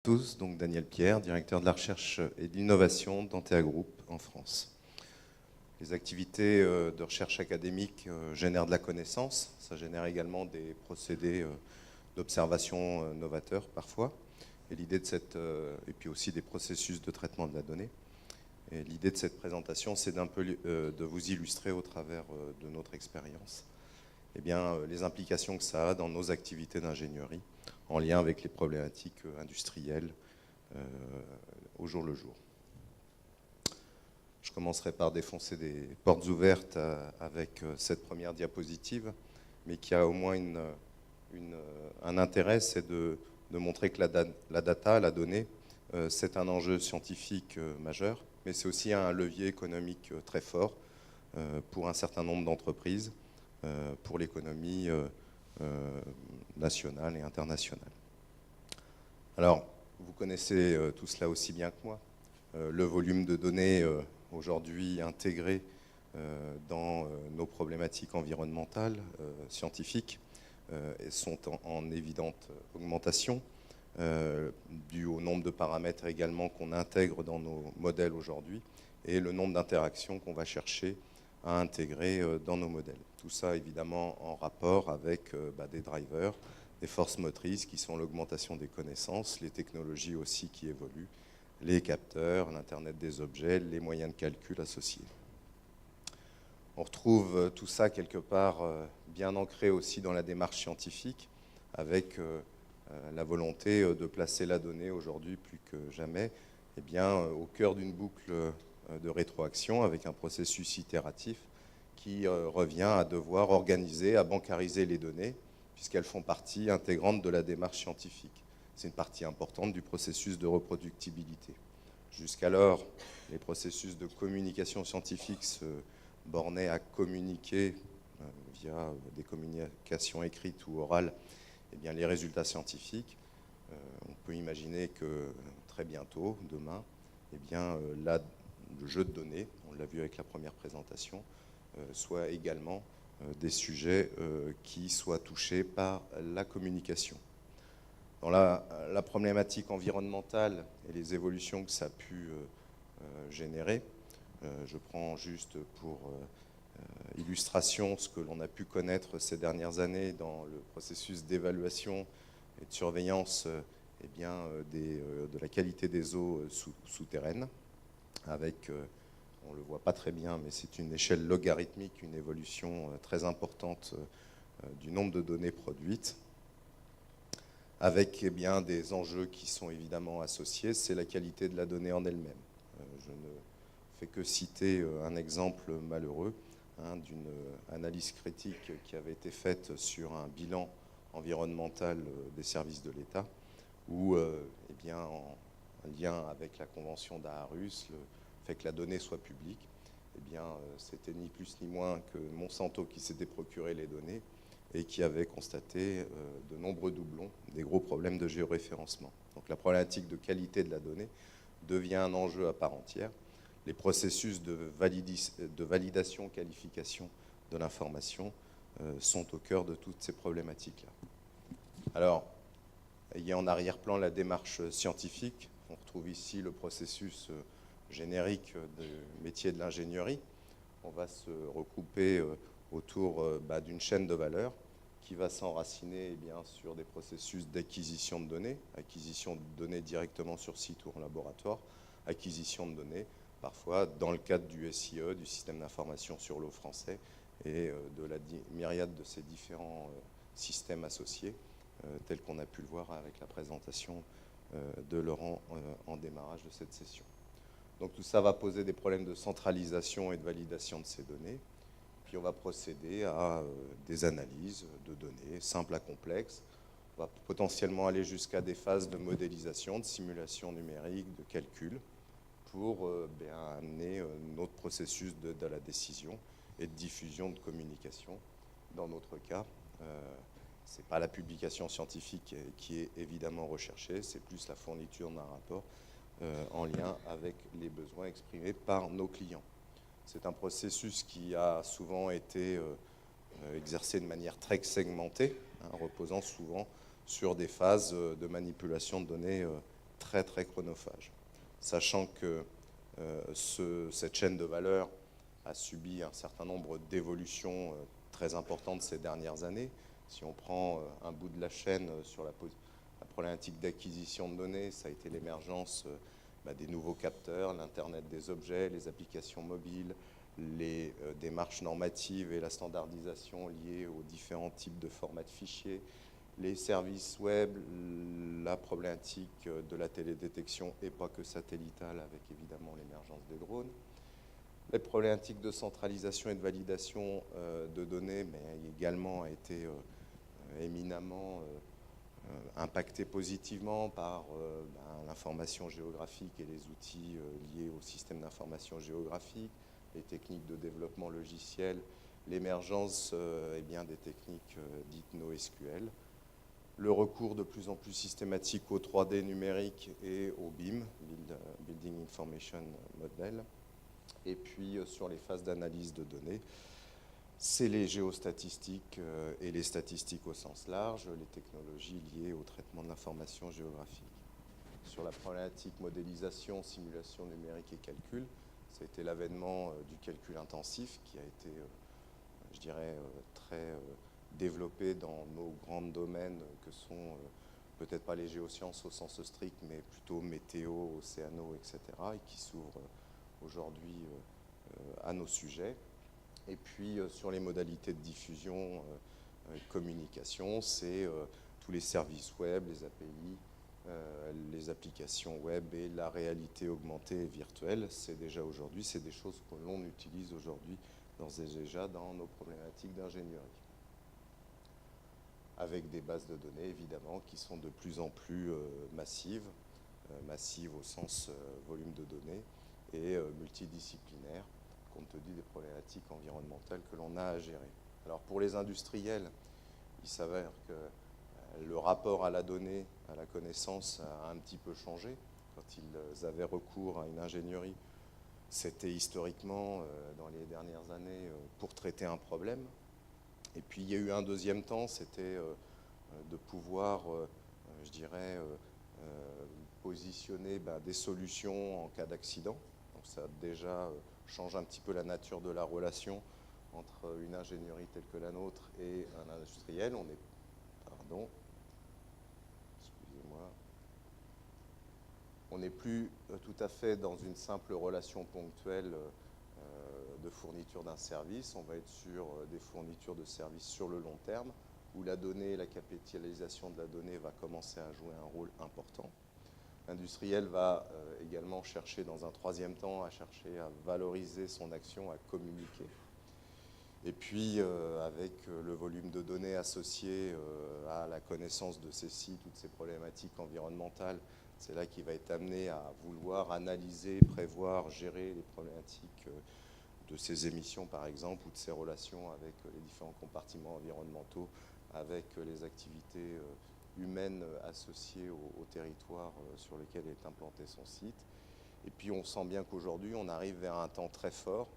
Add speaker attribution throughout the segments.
Speaker 1: Tous, donc Daniel Pierre, directeur de la recherche et de l'innovation d'Antea Group en France. Les activités de recherche académique génèrent de la connaissance, ça génère également des procédés d'observation novateurs parfois, et l'idée de et puis aussi des processus de traitement de la donnée. Et l'idée de cette présentation, c'est d'un peu de vous illustrer au travers de notre expérience les implications que ça a dans nos activités d'ingénierie en lien avec les problématiques industrielles au jour le jour. Je commencerai par défoncer des portes ouvertes avec cette première diapositive, mais qui a au moins un intérêt, c'est de montrer que la data, la donnée, c'est un enjeu scientifique majeur, mais c'est aussi un levier économique très fort pour un certain nombre d'entreprises, pour l'économie nationale et internationale. Alors, vous connaissez tout cela aussi bien que moi. Le volume de données aujourd'hui intégrées dans nos problématiques environnementales, scientifiques, sont en évidente augmentation, dû au nombre de paramètres également qu'on intègre dans nos modèles aujourd'hui et le nombre d'interactions qu'on va chercher à intégrer dans nos modèles. Tout ça évidemment en rapport avec des drivers, des forces motrices qui sont l'augmentation des connaissances, les technologies aussi qui évoluent, les capteurs, l'Internet des objets, les moyens de calcul associés. On retrouve tout ça quelque part bien ancré aussi dans la démarche scientifique, avec la volonté de placer la donnée aujourd'hui plus que jamais au cœur d'une boucle de rétroaction avec un processus itératif qui revient à devoir organiser, à bancariser les données, puisqu'elles font partie intégrante de la démarche scientifique. C'est une partie importante du processus de reproductibilité. Jusqu'alors, les processus de communication scientifique se bornaient à communiquer via des communications écrites ou orales les résultats scientifiques. On peut imaginer que très bientôt, demain, le jeu de données, on l'a vu avec la première présentation, soit également des sujets qui soient touchés par la communication. Dans la problématique environnementale et les évolutions que ça a pu générer, je prends juste pour illustration ce que l'on a pu connaître ces dernières années dans le processus d'évaluation et de surveillance de la qualité des eaux souterraines, avec, on ne le voit pas très bien, mais c'est une échelle logarithmique, une évolution très importante du nombre de données produites, avec des enjeux qui sont évidemment associés, c'est la qualité de la donnée en elle-même. Je ne fais que citer un exemple malheureux d'une analyse critique qui avait été faite sur un bilan environnemental des services de l'État, où, en lien avec la convention d'Aarhus, le fait que la donnée soit publique, c'était ni plus ni moins que Monsanto qui s'était procuré les données et qui avait constaté de nombreux doublons, des gros problèmes de géoréférencement. Donc la problématique de qualité de la donnée devient un enjeu à part entière. Les processus de validation, qualification de l'information sont au cœur de toutes ces problématiques-là. Alors, il y a en arrière-plan la démarche scientifique. On retrouve ici le processus générique du métier de l'ingénierie. On va se regrouper autour d'une chaîne de valeur qui va s'enraciner sur des processus d'acquisition de données directement sur site ou en laboratoire, acquisition de données, parfois dans le cadre du SIE, du système d'information sur l'eau français, et de la myriade de ces différents systèmes associés, tels qu'on a pu le voir avec la présentation de Laurent en démarrage de cette session. Donc tout ça va poser des problèmes de centralisation et de validation de ces données. Puis on va procéder à des analyses de données simples à complexes. On va potentiellement aller jusqu'à des phases de modélisation, de simulation numérique, de calcul, pour amener notre processus de la décision et de diffusion de communication. Dans notre cas, ce n'est pas la publication scientifique qui est évidemment recherchée, c'est plus la fourniture d'un rapport en lien avec les besoins exprimés par nos clients. C'est un processus qui a souvent été exercé de manière très segmentée, reposant souvent sur des phases de manipulation de données très très chronophage. Sachant que cette chaîne de valeur a subi un certain nombre d'évolutions très importantes ces dernières années. Si on prend un bout de la chaîne sur la problématique d'acquisition de données, ça a été l'émergence des nouveaux capteurs, l'Internet des objets, les applications mobiles, les démarches normatives et la standardisation liées aux différents types de formats de fichiers, les services web, la problématique de la télédétection et pas que satellitale avec évidemment l'émergence des drones, les problématiques de centralisation et de validation de données, mais également a été éminemment impacté positivement par l'information géographique et les outils liés au système d'information géographique, les techniques de développement logiciel, l'émergence des techniques dites NoSQL, le recours de plus en plus systématique au 3D numérique et au BIM, Building Information Model, et puis sur les phases d'analyse de données, c'est les géostatistiques et les statistiques au sens large, les technologies liées au traitement de l'information géographique. Sur la problématique modélisation, simulation numérique et calcul, ça a été l'avènement du calcul intensif qui a été, je dirais, très développé dans nos grands domaines que sont peut-être pas les géosciences au sens strict, mais plutôt météo, océano, etc., et qui s'ouvrent aujourd'hui à nos sujets. Et puis sur les modalités de diffusion et de communication, c'est tous les services web, les API, les applications web et la réalité augmentée et virtuelle. C'est déjà aujourd'hui, c'est des choses que l'on utilise aujourd'hui d'ores et déjà dans nos problématiques d'ingénierie. Avec des bases de données, évidemment, qui sont de plus en plus massives au sens volume de données, et multidisciplinaires, compte tenu des problématiques environnementales que l'on a à gérer. Alors pour les industriels, il s'avère que le rapport à la donnée, à la connaissance, a un petit peu changé. Quand ils avaient recours à une ingénierie, c'était historiquement, dans les dernières années, pour traiter un problème. Et puis il y a eu un deuxième temps, c'était de pouvoir, je dirais, positionner des solutions en cas d'accident. Donc ça déjà change un petit peu la nature de la relation entre une ingénierie telle que la nôtre et un industriel. On est, excusez-moi, on n'est plus tout à fait dans une simple relation ponctuelle de fourniture d'un service. On va être sur des fournitures de services sur le long terme, où la donnée, la capitalisation de la donnée va commencer à jouer un rôle important. L'industriel va également chercher, dans un troisième temps, à chercher à valoriser son action, à communiquer. Et puis, avec le volume de données associé à la connaissance de ces sites, toutes ces problématiques environnementales, c'est là qu'il va être amené à vouloir analyser, prévoir, gérer les problématiques de ces émissions, par exemple, ou de ces relations avec les différents compartiments environnementaux, avec les activités humaines associées au territoire sur lequel est implanté son site. Et puis on sent bien qu'aujourd'hui, on arrive vers un temps très fort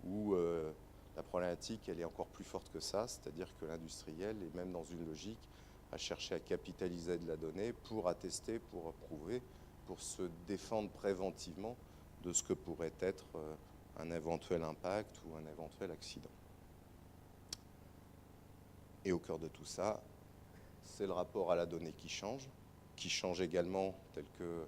Speaker 1: où la problématique, elle est encore plus forte que ça, c'est-à-dire que l'industriel est même dans une logique à chercher à capitaliser de la donnée pour attester, pour prouver, pour se défendre préventivement de ce que pourrait être un éventuel impact ou un éventuel accident. Et au cœur de tout ça, c'est le rapport à la donnée qui change également, tel que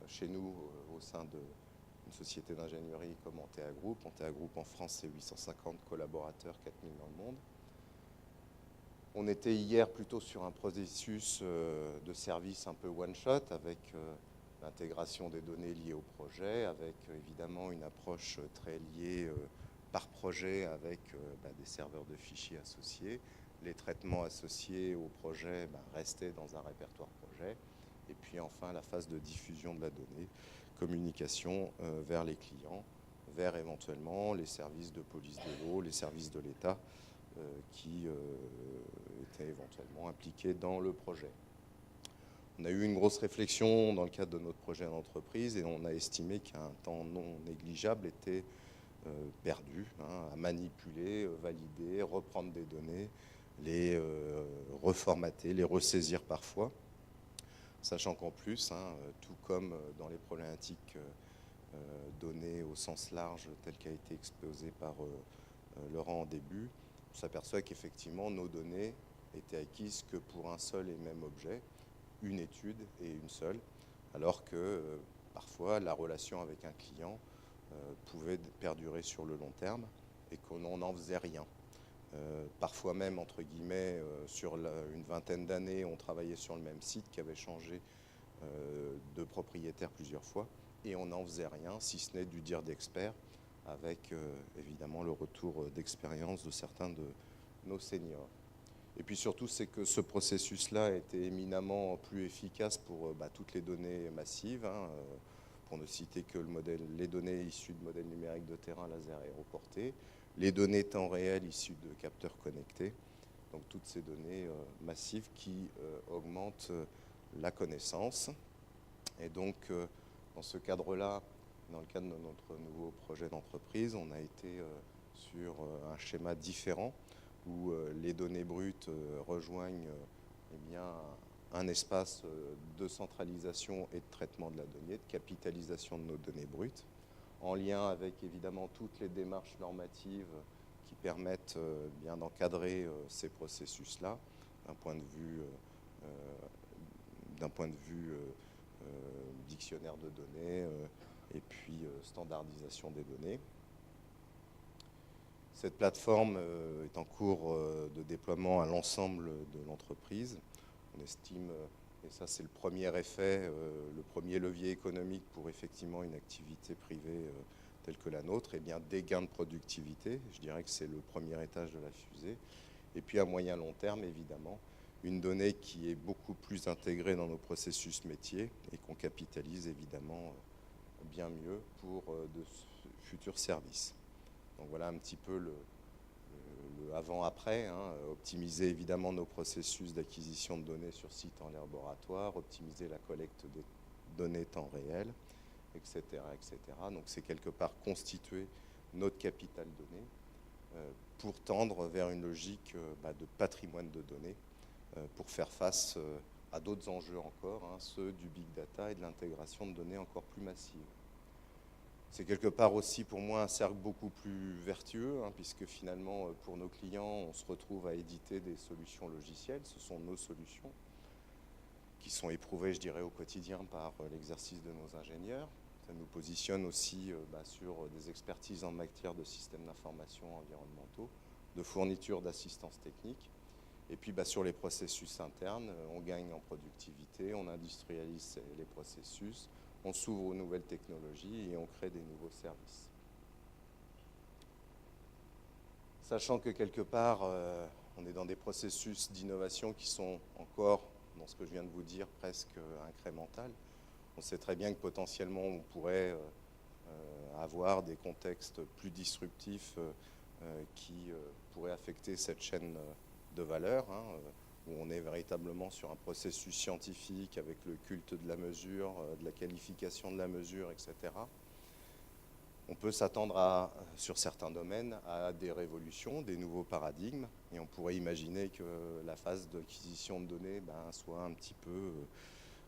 Speaker 1: chez nous, au sein d'une société d'ingénierie comme Antea Group. Antea Group en France, c'est 850 collaborateurs, 4000 dans le monde. On était hier plutôt sur un processus de service un peu one-shot, avec l'intégration des données liées au projet, avec évidemment une approche très liée par projet, avec des serveurs de fichiers associés. Les traitements associés au projet restaient dans un répertoire projet. Et puis enfin, la phase de diffusion de la donnée, communication vers les clients, vers éventuellement les services de police de l'eau, les services de l'État qui étaient éventuellement impliqués dans le projet. On a eu une grosse réflexion dans le cadre de notre projet d'entreprise et on a estimé qu'un temps non négligeable était perdu à manipuler, valider, reprendre des données, les reformater, les ressaisir parfois, Sachant qu'en plus, tout comme dans les problématiques données au sens large, tel qu'a été exposé par Laurent en début, on s'aperçoit qu'effectivement nos données étaient acquises que pour un seul et même objet, une étude et une seule, alors que parfois la relation avec un client pouvait perdurer sur le long terme et qu'on n'en faisait rien. Parfois même, entre guillemets, sur une vingtaine d'années, on travaillait sur le même site qui avait changé de propriétaire plusieurs fois et on n'en faisait rien, si ce n'est du dire d'experts, avec évidemment le retour d'expérience de certains de nos seniors. Et puis surtout, c'est que ce processus-là était éminemment plus efficace pour toutes les données massives, pour ne citer que les données issues de modèles numériques de terrain, laser aéroportés, les données temps réel issues de capteurs connectés, donc toutes ces données massives qui augmentent la connaissance. Et donc, dans ce cadre-là, dans le cadre de notre nouveau projet d'entreprise, on a été sur un schéma différent où les données brutes rejoignent un espace de centralisation et de traitement de la donnée, de capitalisation de nos données brutes, en lien avec évidemment toutes les démarches normatives qui permettent bien d'encadrer ces processus-là d'un point de vue dictionnaire de données et puis standardisation des données. Cette plateforme est en cours de déploiement à l'ensemble de l'entreprise. On estime, et ça c'est le premier effet, le premier levier économique pour effectivement une activité privée telle que la nôtre, et bien des gains de productivité. Je dirais que c'est le premier étage de la fusée. Et puis à moyen long terme, évidemment, une donnée qui est beaucoup plus intégrée dans nos processus métiers et qu'on capitalise évidemment bien mieux pour de futurs services. Donc voilà un petit peu le avant-après, optimiser évidemment nos processus d'acquisition de données sur site en laboratoire, optimiser la collecte des données temps réel, etc. etc. Donc c'est quelque part constituer notre capital données pour tendre vers une logique de patrimoine de données pour faire face à d'autres enjeux encore, ceux du big data et de l'intégration de données encore plus massives. C'est quelque part aussi pour moi un cercle beaucoup plus vertueux, puisque finalement pour nos clients on se retrouve à éditer des solutions logicielles, ce sont nos solutions qui sont éprouvées je dirais au quotidien par l'exercice de nos ingénieurs. Ça nous positionne aussi sur des expertises en matière de systèmes d'information environnementaux, de fourniture d'assistance technique. Et puis sur les processus internes, on gagne en productivité, on industrialise les processus, on s'ouvre aux nouvelles technologies et on crée des nouveaux services. Sachant que quelque part, on est dans des processus d'innovation qui sont encore, dans ce que je viens de vous dire, presque incrémentales. On sait très bien que potentiellement on pourrait avoir des contextes plus disruptifs qui pourraient affecter cette chaîne de valeur, où on est véritablement sur un processus scientifique avec le culte de la mesure, de la qualification de la mesure, etc. On peut s'attendre sur certains domaines à des révolutions, des nouveaux paradigmes, et on pourrait imaginer que la phase d'acquisition de données soit un petit peu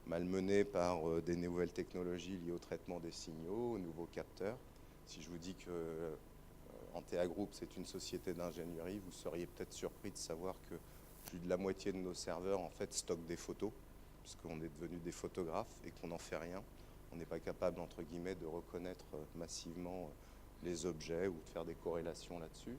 Speaker 1: malmenée par des nouvelles technologies liées au traitement des signaux, aux nouveaux capteurs. Si je vous dis que Antea Group, c'est une société d'ingénierie, vous seriez peut-être surpris de savoir que plus de la moitié de nos serveurs en fait stockent des photos, puisqu'on est devenus des photographes et qu'on n'en fait rien. On n'est pas capable, entre guillemets, de reconnaître massivement les objets ou de faire des corrélations là-dessus.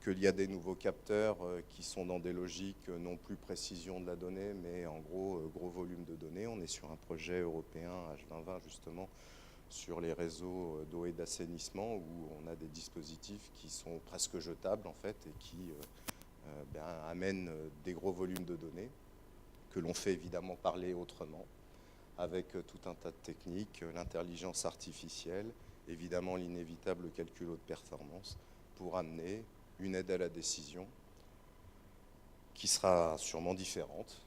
Speaker 1: Qu'il y a des nouveaux capteurs qui sont dans des logiques non plus précision de la donnée, mais en gros volume de données. On est sur un projet européen H2020 justement sur les réseaux d'eau et d'assainissement où on a des dispositifs qui sont presque jetables en fait et qui amènent des gros volumes de données que l'on fait évidemment parler autrement avec tout un tas de techniques, l'intelligence artificielle, évidemment l'inévitable calcul haute performance pour amener une aide à la décision qui sera sûrement différente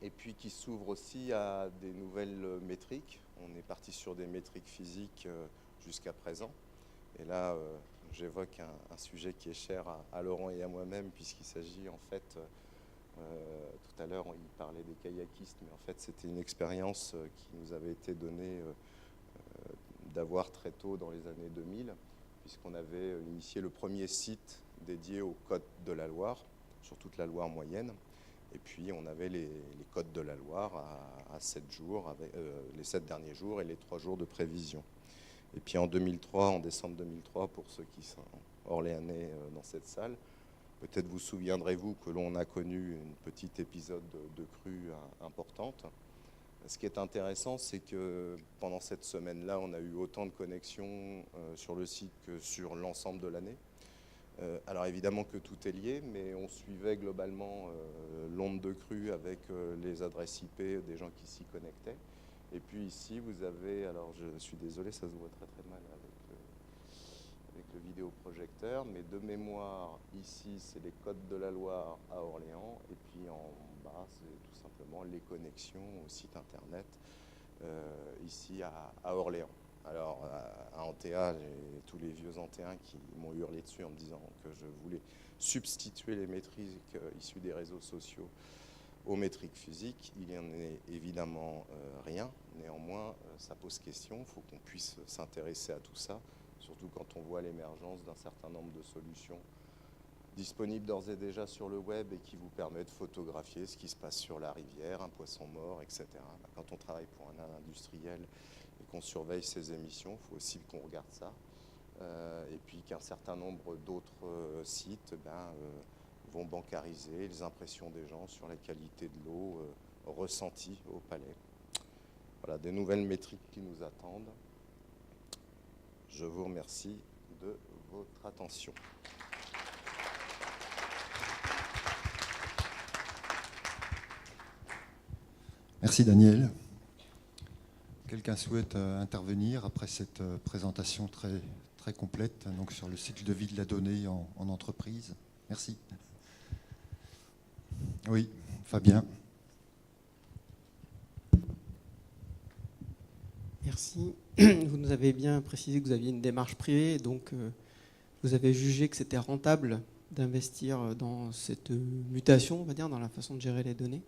Speaker 1: et puis qui s'ouvre aussi à des nouvelles métriques. On est parti sur des métriques physiques jusqu'à présent. Et là, j'évoque un sujet qui est cher à Laurent et à moi-même, puisqu'il s'agit en fait Tout à l'heure, il parlait des kayakistes, mais en fait, c'était une expérience qui nous avait été donnée d'avoir très tôt dans les années 2000, puisqu'on avait initié le premier site dédié aux côtes de la Loire, sur toute la Loire moyenne. Et puis, on avait les côtes de la Loire à 7 jours, avec, les 7 derniers jours et les 3 jours de prévision. Et puis en 2003, en décembre 2003, pour ceux qui sont orléanais dans cette salle, peut-être vous souviendrez-vous que l'on a connu une petite épisode de crue importante. Ce qui est intéressant, c'est que pendant cette semaine-là, on a eu autant de connexions sur le site que sur l'ensemble de l'année. Alors évidemment que tout est lié, mais on suivait globalement l'onde de crue avec les adresses IP des gens qui s'y connectaient. Et puis ici, vous avez, alors je suis désolé, ça se voit très très mal avec le vidéoprojecteur, mais de mémoire, ici, c'est les côtes de la Loire à Orléans, et puis en bas, c'est tout simplement les connexions au site internet ici à Orléans. Alors, à Antéa, j'ai tous les vieux Antéens qui m'ont hurlé dessus en me disant que je voulais substituer les métriques issues des réseaux sociaux aux métriques physiques. Il n'y en est évidemment rien. Néanmoins, ça pose question. Il faut qu'on puisse s'intéresser à tout ça, surtout quand on voit l'émergence d'un certain nombre de solutions disponibles d'ores et déjà sur le web et qui vous permettent de photographier ce qui se passe sur la rivière, un poisson mort, etc. Quand on travaille pour un industriel et qu'on surveille ses émissions, il faut aussi qu'on regarde ça. Et puis qu'un certain nombre d'autres sites vont bancariser les impressions des gens sur la qualité de l'eau ressentie au palais. Voilà, des nouvelles métriques qui nous attendent. Je vous remercie de votre attention.
Speaker 2: Merci Daniel. Quelqu'un souhaite intervenir après cette présentation très, très complète donc sur le cycle de vie de la donnée en entreprise? Merci. Oui, Fabien.
Speaker 3: Merci. Vous nous avez bien précisé que vous aviez une démarche privée, donc vous avez jugé que c'était rentable d'investir dans cette mutation, on va dire, dans la façon de gérer les données.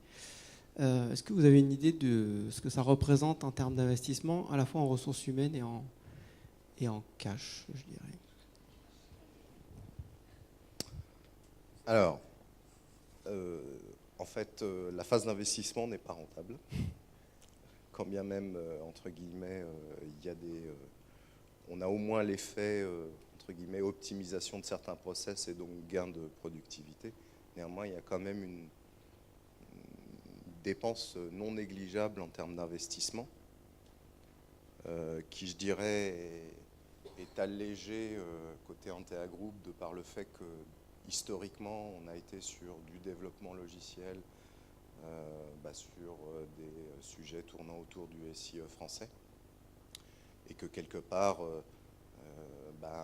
Speaker 3: Est-ce que vous avez une idée de ce que ça représente en termes d'investissement, à la fois en ressources humaines et en cash, je dirais?
Speaker 1: Alors, en fait, la phase d'investissement n'est pas rentable. Quand bien même, entre guillemets, il y a on a au moins l'effet, entre guillemets, optimisation de certains process et donc gain de productivité. Néanmoins, il y a quand même une dépense non négligeable en termes d'investissement, qui, je dirais, est allégée côté Antea Group de par le fait que, historiquement, on a été sur du développement logiciel, sur des sujets tournant autour du SIE français, et que quelque part,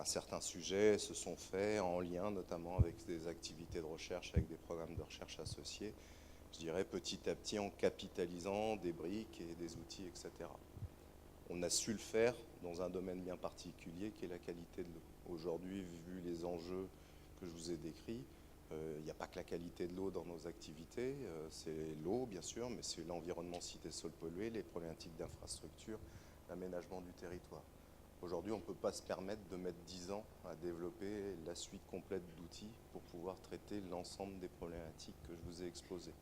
Speaker 1: certains sujets se sont faits en lien notamment avec des activités de recherche, avec des programmes de recherche associés, je dirais petit à petit en capitalisant des briques et des outils, etc. On a su le faire dans un domaine bien particulier qui est la qualité de l'eau. Aujourd'hui, vu les enjeux que je vous ai décrits, il n'y a pas que la qualité de l'eau dans nos activités, c'est l'eau bien sûr, mais c'est l'environnement cité-sol pollué, les problématiques d'infrastructure, l'aménagement du territoire. Aujourd'hui, on ne peut pas se permettre de mettre 10 ans à développer la suite complète d'outils pour pouvoir traiter l'ensemble des problématiques que je vous ai exposées.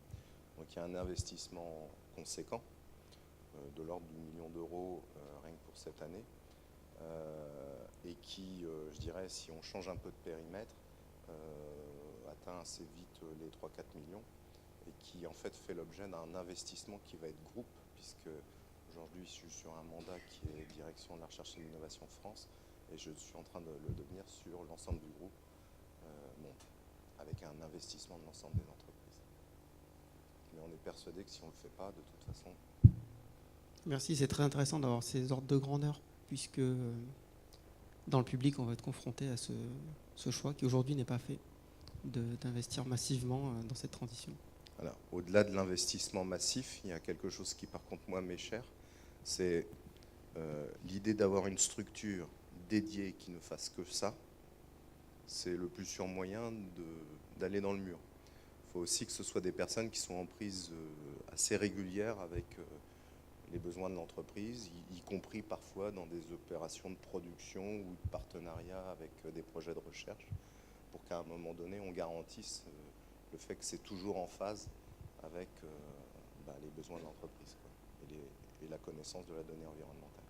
Speaker 1: Donc il y a un investissement conséquent, de l'ordre du million d'euros rien que pour cette année, et qui, je dirais, si on change un peu de périmètre, atteint assez vite les 3-4 millions, et qui en fait fait l'objet d'un investissement qui va être groupe, puisque aujourd'hui je suis sur un mandat qui est direction de la recherche et de l'innovation France, et je suis en train de le devenir sur l'ensemble du groupe, avec un investissement de l'ensemble des entreprises. Mais on est persuadé que si on ne le fait pas, de toute façon...
Speaker 3: Merci, c'est très intéressant d'avoir ces ordres de grandeur, puisque dans le public, on va être confronté à ce choix qui aujourd'hui n'est pas fait, d'investir massivement dans cette transition.
Speaker 1: Alors, au-delà de l'investissement massif, il y a quelque chose qui, par contre, moi, m'est cher, c'est l'idée d'avoir une structure dédiée qui ne fasse que ça. C'est le plus sûr moyen d'aller dans le mur. Il faut aussi que ce soit des personnes qui sont en prise assez régulière avec les besoins de l'entreprise, y compris parfois dans des opérations de production ou de partenariat avec des projets de recherche, pour qu'à un moment donné, on garantisse le fait que c'est toujours en phase avec les besoins de l'entreprise, quoi, et la connaissance de la donnée environnementale.